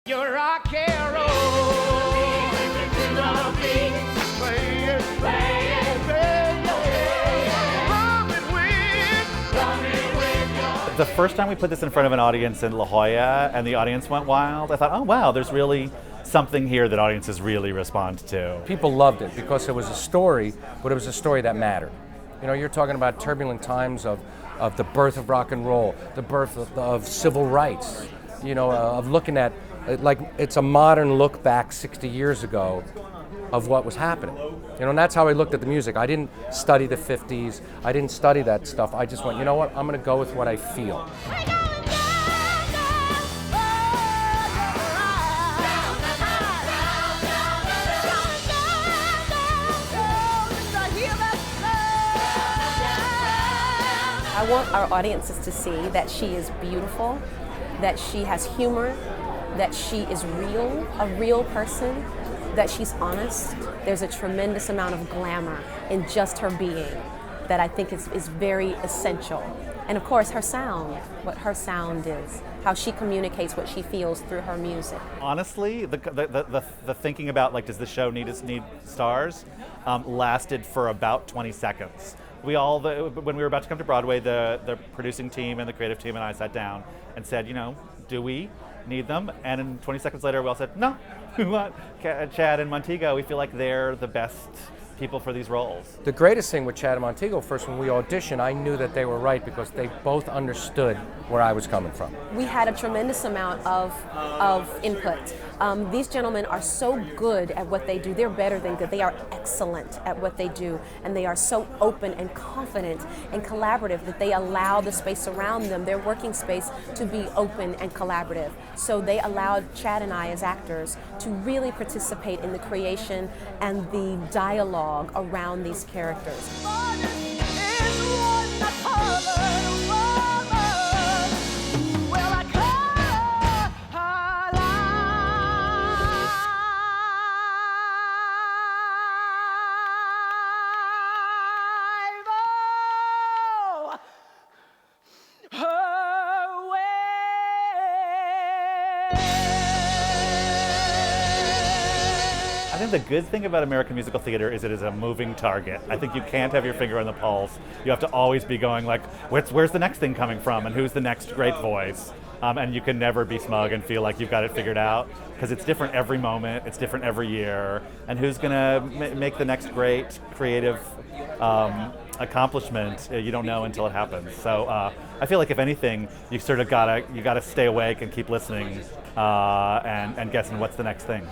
Your rock and roll. The first time we put this in front of an audience in La Jolla and the audience went wild, I thought, oh wow, there's really something here that audiences really respond to. People loved it because it was a story, but it was a story that mattered. You know, you're talking about turbulent times of the birth of rock and roll, the birth of civil rights, you know, of looking at, like, it's a modern look back 60 years ago of what was happening. You know, and that's how I looked at the music. I didn't study the 50s. I didn't study that stuff. I just went, you know what, I'm going to go with what I feel. I want our audiences to see that she is beautiful, that she has humor, that she is real, a real person, that she's honest. There's a tremendous amount of glamour in just her being that I think is very essential. And of course, her sound, what her sound is, how she communicates what she feels through her music. Honestly, the thinking about, like, does the show need stars, lasted for about 20 seconds. When we were about to come to Broadway, the producing team and the creative team and I sat down and said, you know, do we need them? And then 20 seconds later, we all said, no, we want Chad and Montego. We feel like they're the best people for these roles. The greatest thing with Chad and Montego, first, when we auditioned, I knew that they were right because they both understood where I was coming from. We had a tremendous amount of input. These gentlemen are so good at what they do. They're better than good. They are excellent at what they do, and they are so open and confident and collaborative that they allow the space around them, their working space, to be open and collaborative. So they allowed Chad and I as actors to really participate in the creation and the dialogue around these characters. I think the good thing about American musical theater is it is a moving target. I think you can't have your finger on the pulse. You have to always be going like, where's the next thing coming from and who's the next great voice? And you can never be smug and feel like you've got it figured out because it's different every moment, it's different every year, and who's gonna make the next great creative accomplishment, you don't know until it happens. So I feel like if anything, you sort of gotta stay awake and keep listening and guessing what's the next thing.